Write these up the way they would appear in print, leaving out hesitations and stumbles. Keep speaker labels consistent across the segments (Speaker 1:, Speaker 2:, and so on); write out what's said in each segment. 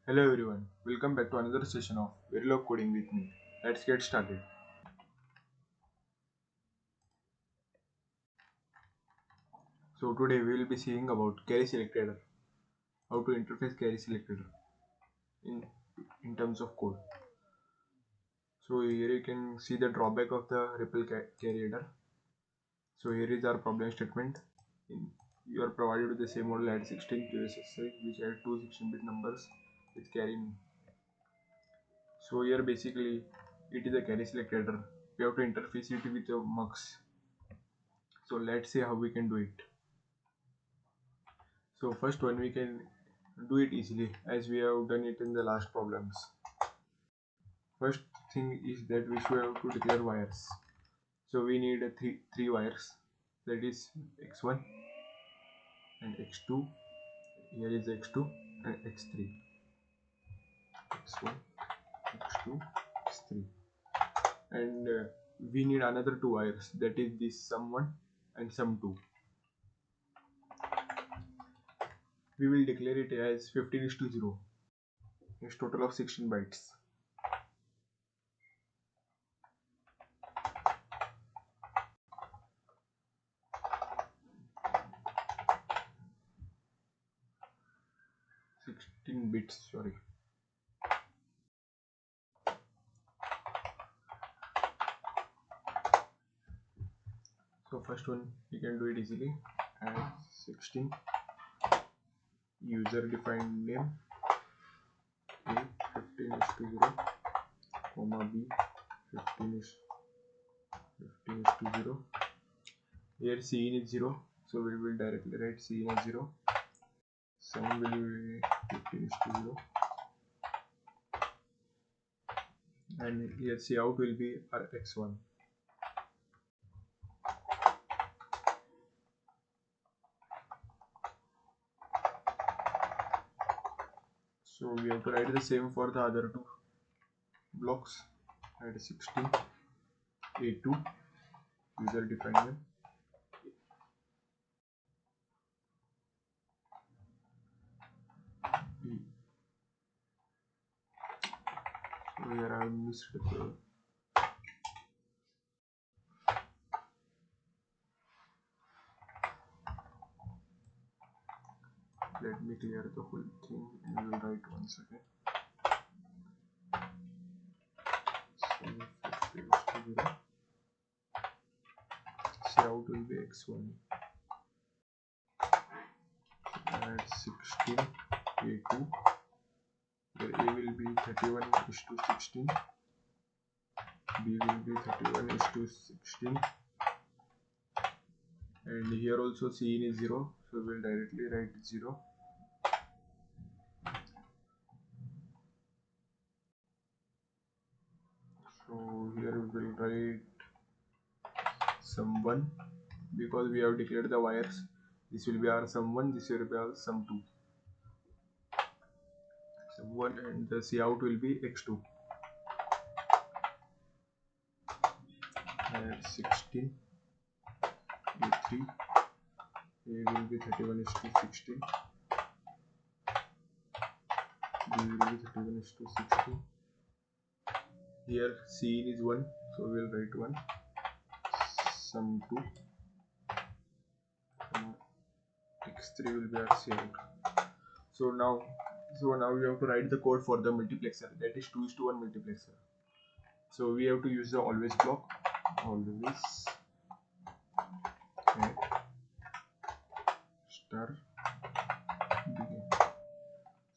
Speaker 1: Hello everyone, welcome back to another session of Verilog coding with me. Let's get started. So today we will be seeing about carry selector, how to interface carry selector in terms of code. So here you can see the drawback of the ripple carry header. So here is our problem statement. You are provided with the same model add 16 to SSI which add two 16-bit numbers with carry in. So here basically it is a carry selector. We have to interface it with a mux. So let's see how we can do it. So first one, we can do it easily as we have done it in the last problems. First thing is that we should have to declare wires. So we need three wires, that is x1 and x2. Here is x2 and x3. x1, x2, x3. And we need another two wires, that is this sum1 and sum2. We will declare it as 15:0. It's total of 16 bytes. Sorry. So first one you can do it easily. Add 16 user defined name a 15:0 comma b 15:0. Here cin is 0, so we will directly write cin as 0. Sum will be 15:0, and here cout will be our x1. So we have to write the same for the other two blocks. Add 16 a2 user defined name. So here I have missed the let me clear the whole thing and we will write once again. So cout will be x1. Add 16 a2. Here a will be 31:16, b will be 31:16, and here also cin is 0, so we'll directly write 0. So here we will write sum1 because we have declared the wires. This will be our sum1, this will be our sum2. Sum1 and the cout will be x2. Add 16 a3. A will be 31:16. B will be 31:16. Here cin is 1, so we will write 1. Sum2 x3 will be our cout. So now we have to write the code for the multiplexer, that is 2:1 multiplexer. So we have to use the always block. Always add star begin.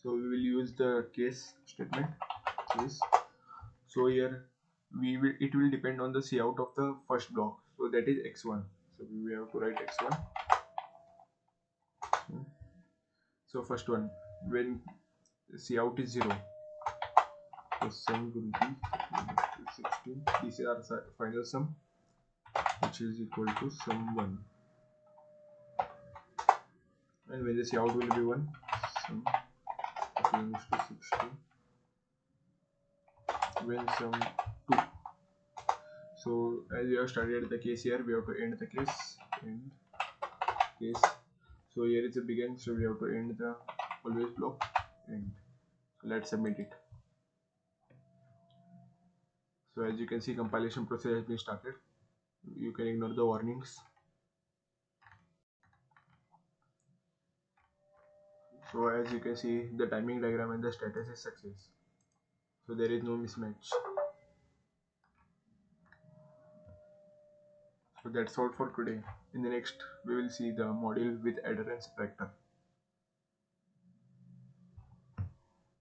Speaker 1: So we will use the case statement case. So here it will depend on the cout of the first block, so that is x1. So we have to write x1. So first one, when cout is 0, so sum will be 16. This is our final sum, which is equal to sum1. And when the cout will be 1, sum 16. When sum 2. So as we have started the case here, we have to end the case. So here is the begin, so we have to end the always block end. Let's submit it. So as you can see, compilation process has been started. You can ignore the warnings. So as you can see, the timing diagram and the status is success. So there is no mismatch. So that's all for today. In the next, we will see the module with adherence subtractor.